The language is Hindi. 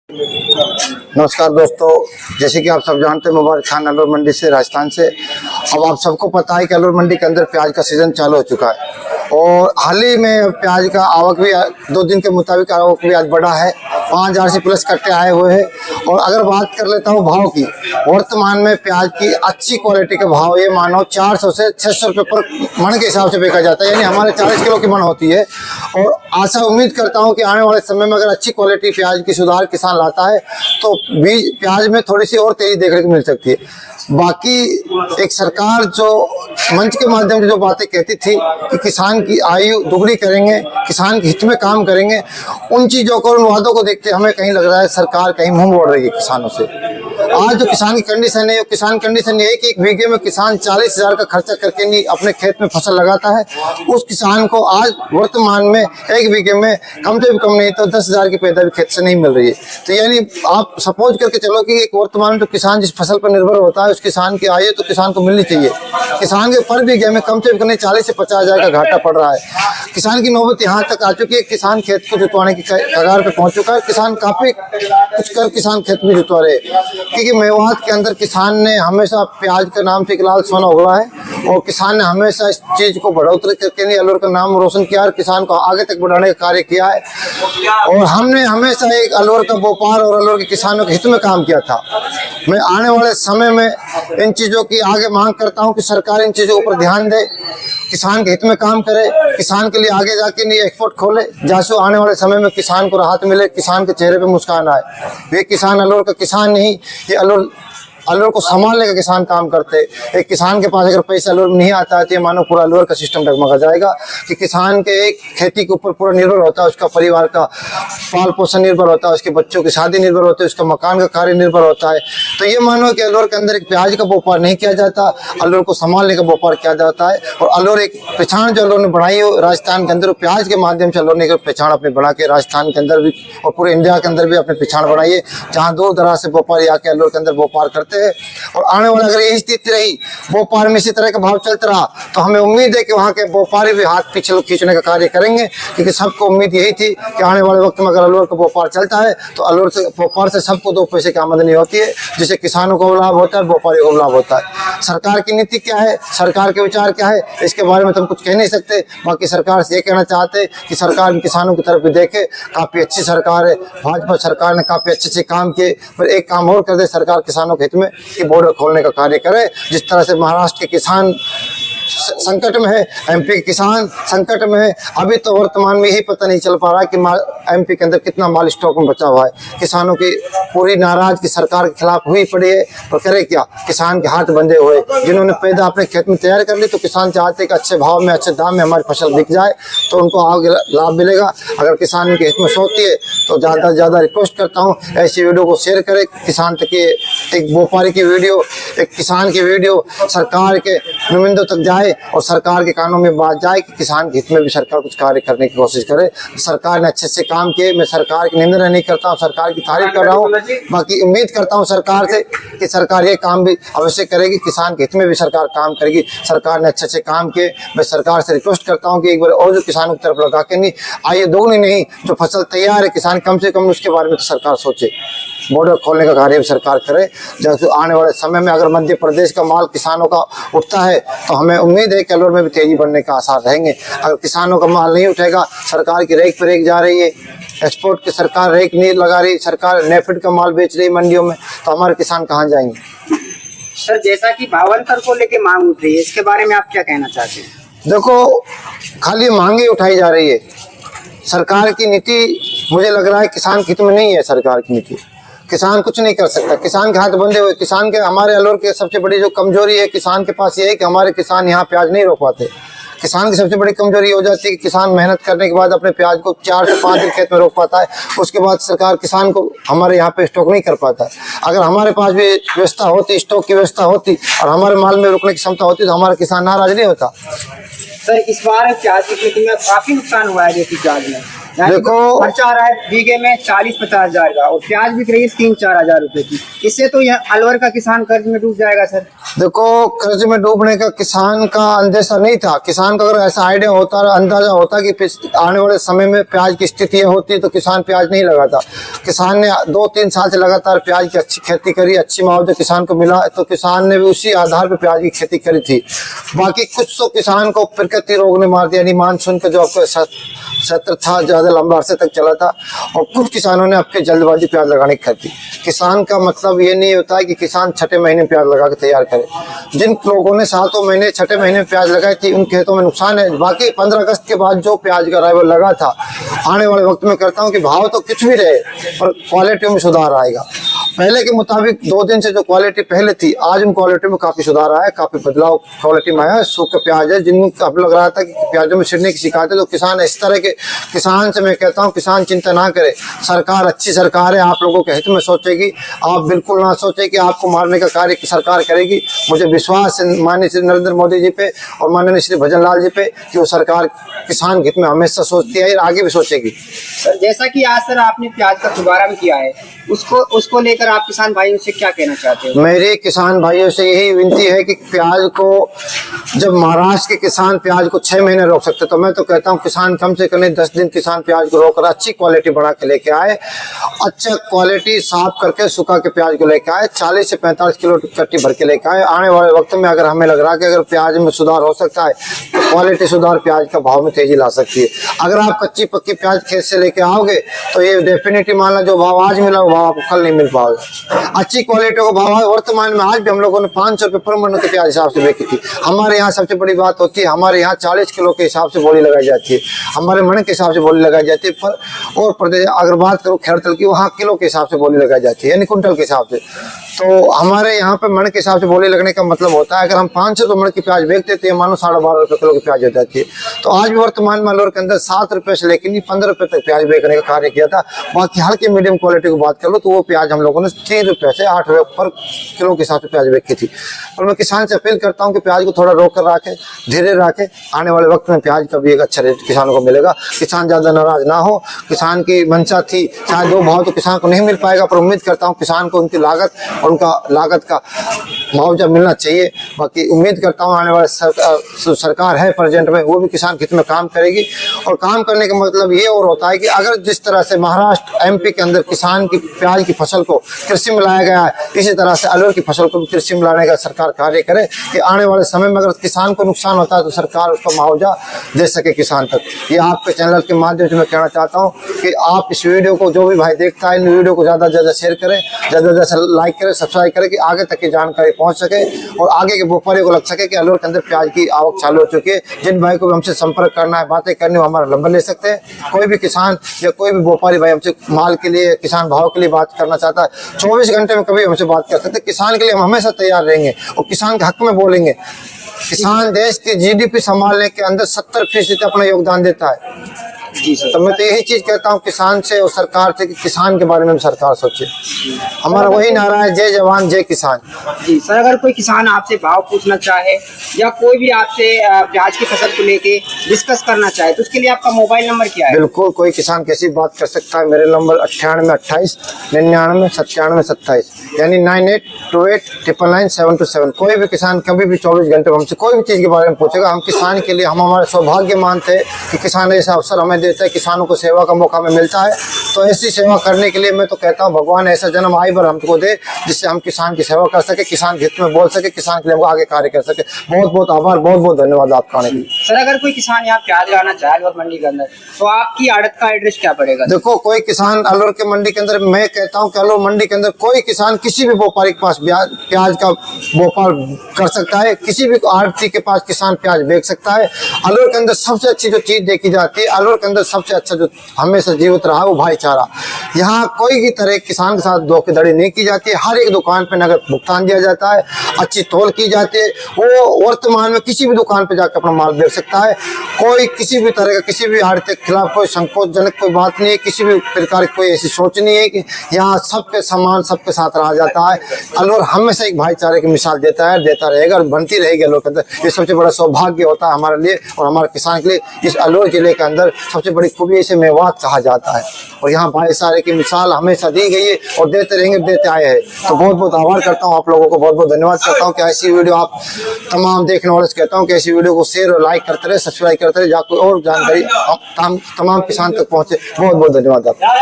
नमस्कार दोस्तों, जैसे कि आप सब जानते हैं मुबारक खान अलवर मंडी से, राजस्थान से। अब आप सबको पता है कि अलवर मंडी के अंदर प्याज का सीज़न चालू हो चुका है और हाल ही में प्याज का आवक भी 2 दिन के मुताबिक आवक भी आज बढ़ा है। 5000 से प्लस कट्टे आए हुए हैं। और अगर बात कर लेता हूँ भाव की, वर्तमान में प्याज की अच्छी क्वालिटी का भाव ये मानो 400 से 600 रुपये पर मन के हिसाब से बेचा जाता है, यानी हमारे 40 किलो की मन होती है। और आशा उम्मीद करता हूँ कि आने वाले समय में अगर अच्छी क्वालिटी प्याज की सुधार किसान लाता है तो बीज प्याज में थोड़ी सी और तेजी देखने को मिल सकती है। बाकी एक सरकार जो मंच के माध्यम से जो बातें कहती थी कि किसान की आयु दुगनी करेंगे, किसान के हित में काम करेंगे, उन चीज़ों को, उन वादों को देखते हमें कहीं लग रहा है सरकार कहीं मुंह मोड़ रही है किसानों से। आज जो किसान की कंडीशन है, किसान कंडीशन ये है कि 1 बीघे में किसान 40,000 का खर्चा करके नहीं अपने खेत में फसल लगाता है। उस किसान को आज वर्तमान में 1 बीघे में कम से कम नहीं तो 10,000 की पैदा भी खेत से नहीं मिल रही है। तो यानी आप सपोज करके चलो कि एक वर्तमान में तो किसान जिस फसल पर निर्भर होता है उस किसान की आय तो किसान को मिलनी चाहिए। किसान के पर बीघे में कम से कम 40 से 50,000 का घाटा पड़ रहा है। किसान की नौबत यहाँ तक आ चुकी है, किसान खेत को जुतवाने की कगार पर पहुंच चुका है। किसान काफी कुछ कर किसान खेत में जुतवा रहे, क्योंकि मेवात के अंदर किसान ने हमेशा प्याज के नाम से एक लाल सोना उगला है और किसान ने हमेशा इस चीज को बढ़ोतरी करके नहीं अलवर का नाम रोशन किया और किसान को आगे तक बढ़ाने का कार्य किया है। और हमने हमेशा एक अलवर का व्यापार और अलवर के किसानों के हित में काम किया था। मैं आने वाले समय में इन चीज़ों की आगे मांग करता हूं कि सरकार इन चीज़ों पर ध्यान दे, किसान के हित में काम करे, किसान के लिए आगे जाके नहीं एक्सपोर्ट खोले, जैसे आने वाले समय में किसान को राहत मिले, किसान के चेहरे पे मुस्कान आए। ये किसान अलवर का किसान नहीं, ये अलवर को संभालने का किसान काम करते। एक किसान के पास अगर पैसा अलवर में नहीं आता है तो ये मानो पूरा अलवर का सिस्टम डगमगा जाएगा। कि किसान के एक खेती के ऊपर पूरा निर्भर होता है, उसका परिवार का पाल पोषण निर्भर होता है, उसके बच्चों की शादी निर्भर होती है, उसका मकान का कार्य निर्भर होता है। तो ये मानो कि अलवर के अंदर एक प्याज का व्यापार नहीं किया जाता, अलवर को संभालने का व्यापार किया जाता है। और अलवर एक पहचान जो अलवर ने बढ़ाई हो राजस्थान के अंदर, प्याज के माध्यम से अलवर ने एक पहचान अपनी बना के राजस्थान के अंदर भी और पूरे इंडिया के अंदर भी अपनी पहचान बढ़ाई है, जहाँ दूर दराज से व्यापारी आके अलवर के अंदर व्यापार करते है। और आने वाला अगर यही स्थिति रही, व्यापार में इसी तरह का भाव चलता रहा, तो हमें उम्मीद है कि वहाँ के व्यापारी भी हाथ पीछे खींचने का कार्य करेंगे। क्योंकि सबको उम्मीद यही थी कि आने वाले वक्त में अगर अलवर का व्यापार चलता है तो अलवर से व्यापार से सबको 2 पैसे की आमदनी होती है, जिससे किसानों को लाभ होता है, व्यापारी को लाभ होता है। सरकार की नीति क्या है, सरकार के विचार क्या है, इसके बारे में तो हम कुछ कह नहीं सकते। बाकी सरकार से ये कहना चाहते हैं कि सरकार किसानों की तरफ भी देखे। काफ़ी अच्छी सरकार है, भाजपा सरकार ने काफ़ी अच्छे से काम किए, पर एक काम और कर दे सरकार किसानों के हित में कि बॉर्डर खोलने का कार्य करे। जिस तरह से महाराष्ट्र के किसान संकट में है, एमपी के किसान संकट में है। अभी तो वर्तमान में यही पता नहीं चल पा रहा है कि एमपी के अंदर कितना माल स्टॉक में बचा हुआ है। किसानों की पूरी नाराज की सरकार के खिलाफ हुई पड़ी है, पर करे क्या, किसान के हाथ बंधे हुए। जिन्होंने पैदा अपने खेत में तैयार कर ली तो किसान चाहते हैं कि अच्छे भाव में, अच्छे दाम में हमारी फसल बिक जाए तो उनको आगे लाभ मिलेगा। अगर किसान के हित में सोचती है तो ज़्यादा से ज़्यादा रिक्वेस्ट करता हूँ ऐसी वीडियो को शेयर करें। किसान तक एक व्यापारी की वीडियो, एक किसान की वीडियो सरकार के नुमाइंदों तक जाए और सरकार के कानों में बात जाए कि किसान के हित में भी सरकार कुछ कार्य करने की कोशिश करे। सरकार ने अच्छे से काम किए, मैं सरकार की निंदा नहीं करता हूँ, सरकार की तारीफ कर रहा हूँ। बाकी उम्मीद करता हूँ सरकार से कि सरकार ये काम भी अवश्य करेगी, किसान के हित में भी सरकार काम करेगी। सरकार ने अच्छे से काम किए, मैं सरकार से रिक्वेस्ट करता हूँ कि एक बार और जो किसानों की तरफ लगा के नहीं आइए, दोगुनी नहीं, जो फसल तैयार है किसान कम से कम उसके बारे में तो सरकार सोचे, बॉर्डर खोलने का कार्य भी सरकार करे। जैसे आने वाले समय में अगर मध्य प्रदेश का माल किसानों का उठता है तो हमें उम्मीद है कि अलवर में भी तेजी बढ़ने का आसार रहेंगे। अगर किसानों का माल नहीं उठेगा, सरकार की रेक पर रेक जा रही है, एक्सपोर्ट की सरकार रेक नहीं लगा रही, सरकार नेफेड का माल बेच रही मंडियों में, तो हमारे किसान कहाँ जाएंगे। सर, जैसा कि भावांतर को लेके मांग उठ रही है, इसके बारे में आप क्या कहना चाहते हैं? देखो, खाली मांगे उठाई जा रही है, सरकार की नीति मुझे लग रहा है किसान के हित में नहीं है। सरकार की नीति, किसान कुछ नहीं कर सकता, किसान के हाथ बंधे हुए। किसान के, हमारे अलवर के सबसे बड़ी जो कमजोरी है किसान के पास ये है कि हमारे किसान यहाँ प्याज नहीं रोक पाते। किसान की सबसे बड़ी कमजोरी हो जाती है कि किसान मेहनत करने के बाद अपने प्याज को 4 से 5 दिन खेत में रोक पाता है, उसके बाद सरकार किसान को हमारे यहाँ पे स्टॉक नहीं कर पाता है। अगर हमारे पास भी व्यवस्था होती, स्टॉक की व्यवस्था होती और हमारे माल में रुकने की क्षमता होती तो हमारा किसान नाराज नहीं होता। सर, इस बार प्याज की खेती में काफी नुकसान हुआ है देसी प्याज में। देखो, खर्चा आ रहा है बीघे में 40-50 हजार का और प्याज बिक रही है 3-4 हजार रुपए की। इससे तो यह अलवर का किसान कर्ज में डूब जाएगा सर। देखो, कर्ज में डूबने का किसान का अंदेशा नहीं था। किसान का अगर ऐसा आइडिया होता, अंदाजा होता कि आने वाले समय में प्याज की स्थिति होती तो किसान प्याज नहीं लगाता। किसान ने 2-3 साल से लगातार प्याज की अच्छी खेती करी, अच्छी मुआवजा किसान को मिला, तो किसान ने भी उसी आधार पर प्याज की खेती करी थी। बाकी कुछ तो किसान को प्रकृति रोग ने मार दिया, यानी मानसून का जो आपको सत्र था, ज्यादा लंबा अरसे तक चला था, और कुछ किसानों ने आपके जल्दबाजी प्याज लगाने की कर दी। किसान का मतलब ये नहीं होता है कि किसान छठे महीने प्याज लगा के तैयार करे। जिन लोगों ने 7 महीने छठे महीने में प्याज लगाई थी, उन खेतों में नुकसान है। बाकी 15 अगस्त के बाद जो प्याज का अराइवल लगा था, आने वाले वक्त में करता हूँ कि भाव तो कुछ भी रहे पर क्वालिटी में सुधार आएगा। पहले के मुताबिक 2 दिन से जो क्वालिटी पहले थी, आज उन क्वालिटी में काफी सुधार आया, काफी बदलाव क्वालिटी में आया। सूखे प्याज है जिनको अब लग रहा था कि प्याजों में छिड़ने की शिकायत है, तो किसान इस तरह के किसान से मैं कहता हूं, किसान चिंता ना करे। सरकार अच्छी सरकार है, आप लोगों के हित में सोचेगी। आप बिल्कुल ना सोचे कि आपको मारने का कार्य सरकार करेगी। मुझे विश्वास है माननीय श्री नरेंद्र मोदी जी पे और माननीय श्री भजन लाल जी पे कि वो सरकार किसान के हित में हमेशा सोचती है और आगे भी सोचेगी। सर, जैसा कि आज सर आपने प्याज का दोबारा भी किया है, उसको लेकर आप किसान भाइयों से क्या कहना चाहते हो? मेरे किसान भाइयों से यही विनती है कि प्याज को, जब महाराष्ट्र के किसान प्याज को 6 महीने रोक सकते, तो मैं तो कहता हूं किसान कम से कम 10 दिन किसान प्याज को रोककर अच्छी क्वालिटी बना के लेके आए। अच्छा क्वालिटी साफ करके सुखा के प्याज को लेके आए, 40 से 45 किलो कट्टी भर के लेके आए। आने वाले वक्त में अगर हमें लग रहा है कि अगर प्याज में सुधार हो सकता है, तो क्वालिटी सुधार प्याज का भाव में तेजी ला सकती है। अगर आप कच्ची पक्की प्याज खेत से लेके आओगे तो ये डेफिनेटली मान लो जो भाव आज मिला वो भाव आपको कल नहीं मिल पाएगा। अच्छी क्वालिटी का भाव है। वर्तमान में आज भी हम लोगों ने 500 रुपये पर मन के प्याज हिसाब से बेची थी। हमारे यहाँ सबसे बड़ी बात होती है, हमारे यहाँ 40 किलो के हिसाब से बोली लगाई जाती है, हमारे मन के हिसाब से बोली लगाई जाती है। पर और प्रदेश अगर बात करूँ खैरतल की, वहाँ किलो के हिसाब से बोली लगाई जाती है, यानी कुंटल के हिसाब से। तो हमारे यहाँ पे मन के हिसाब से बोली लगने का मतलब होता है, अगर हम 500 रुपये मन की प्याज बेच देते हैं, मानो 12.5 रुपये किलो की प्याज हो जाती है। तो आज भी वर्तमान में अलवर के अंदर 7 रुपये से लेकर 15 रुपये तक प्याज बेचने का कार्य किया था। बाकी हल्की मीडियम क्वालिटी की बात कर लो तो वो प्याज हम लोगों ने 3 रुपये से 8 रुपये पर किलो के हिसाब से प्याज बेची थी। और मैं किसान से अपील करता हूँ कि प्याज को थोड़ा रोक कर रखे, धीरे रखे। आने वाले वक्त में प्याज का भी एक अच्छा रेट किसानों को मिलेगा। किसान ज़्यादा नाराज ना हो। किसान की मंशा थी शायद 2 भाव तो किसान को नहीं मिल पाएगा, पर उम्मीद करता हूँ किसान को उनकी लागत और उनका लागत का मुआवजा मिलना चाहिए। बाकी उम्मीद करता हूँ आने वाले सरकार है प्रेजेंट में, वो भी किसान हित में काम करेगी। और काम करने का मतलब ये और होता है कि अगर जिस तरह से महाराष्ट्र MP के अंदर किसान की प्याज की फसल को कृषि में लाया गया है, इसी तरह से अलवर की फसल को भी कृषि में लाने का सरकार कार्य करे कि आने वाले समय में अगर किसान को नुकसान होता है तो सरकार उसका मुआवजा दे सके किसान तक। ये आपके चैनल के माध्यम से मैं कहना चाहता हूँ कि आप इस वीडियो को, जो भी भाई देखता है, इन वीडियो को ज़्यादा से ज़्यादा शेयर करें, ज़्यादा से ज़्यादा लाइक करें, सब्सक्राइब करें कि आगे तक की जानकारी पहुँच सके और आगे के व्यापारियों को लग सके कि अलवर के अंदर प्याज की आवक चालू हो चुकी है। जिन भाई को भी हमसे संपर्क करना है, बातें करनी, वो हमारा नंबर ले सकते हैं। कोई भी किसान या कोई भी व्यापारी भाई हमसे माल के लिए, किसान भाव के लिए बात करना चाहता है, 24 घंटे में कभी हमसे बात कर सकते हैं। किसान के लिए हम हमेशा तैयार रहेंगे और किसान के हक में बोलेंगे। किसान देश की GDP संभालने के अंदर 70% अपना योगदान देता है। जी सर। तो मैं तो यही चीज कहता हूँ किसान से और सरकार से कि किसान के बारे में सरकार सोचे। हमारा वही नारा है, जय जवान जय किसान। जी सर, अगर कोई किसान आपसे भाव पूछना चाहे या कोई भी आपसे प्याज की फसल को लेके डिस्कस करना चाहे तो उसके लिए आपका मोबाइल नंबर क्या है? बिल्कुल, कोई किसान कैसी बात कर सकता है। मेरे नंबर 98 28 99 97 27, यानी 9828 999 727। कोई भी किसान कभी भी 24 घंटे में हमसे कोई भी चीज़ के बारे में पूछेगा। हम किसान के लिए, हम हमारा सौभाग्य मानते हैं कि किसान ऐसा अवसर हमें देता है, किसानों को सेवा का मौका हमें मिलता है। तो ऐसी सेवा करने के लिए मैं तो कहता हूँ भगवान ऐसा जन्म आए बार हमको दे जिससे हम किसान की सेवा कर सके, किसान के हित में बोल सके, किसान के लिए हम आगे कार्य कर सके। बहुत बहुत आभार, बहुत बहुत धन्यवाद आपका आने के लिए। सर, अगर कोई किसान यहाँ प्याज लगाना चाहे अलवर मंडी के अंदर तो आपकी आड़त का एड्रेस क्या पड़ेगा? देखो, कोई किसान अलवर के मंडी के अंदर, मैं कहता हूँ कि अलवर मंडी के अंदर कोई किसान किसी भी व्यापारी के पास प्याज का व्यापार कर सकता है, किसी भी आड़ती के पास किसान प्याज बेच सकता है। अलवर के अंदर सबसे अच्छी जो चीज देखी जाती है, अलवर के अंदर सबसे अच्छा जो हमेशा जीवित रहा है वो भाईचारा। यहाँ कोई भी तरह किसान के साथ धोखाधड़ी नहीं की जाती है। हर एक दुकान पे नगद भुगतान दिया जाता है, अच्छी तौल की जाती है। वो वर्तमान में किसी भी दुकान पे जाकर अपना माल बेच सकता है। कोई किसी भी तरह का, किसी भी आड़ती के खिलाफ कोई संकोचजनक कोई बात नहीं है, किसी भी प्रकार की कोई ऐसी सोच नहीं है कि यहाँ सबके समान सबके साथ रहा जाता है। अलवर हमेशा एक भाईचारे की मिसाल देता है, देता रहेगा और बनती रहेगी अलवर के अंदर। ये सबसे बड़ा सौभाग्य होता है हमारे लिए और हमारे किसान के लिए। इस अलवर जिले के अंदर सबसे सबसे बड़ी खूबी इसे मेवात कहा जाता है और यहाँ भाईचारे की मिसाल हमेशा दी गई है और देते रहेंगे, देते आए हैं। तो बहुत बहुत आभार करता हूँ आप लोगों को, बहुत बहुत धन्यवाद करता हूँ कि ऐसी वीडियो आप तमाम देखने वालों से कहता हूँ कि ऐसी वीडियो को शेयर और लाइक करते रहे, सब्सक्राइब करते रहे, या कोई और जानकारी तमाम किसान तक पहुँचे। बहुत बहुत धन्यवाद आपका।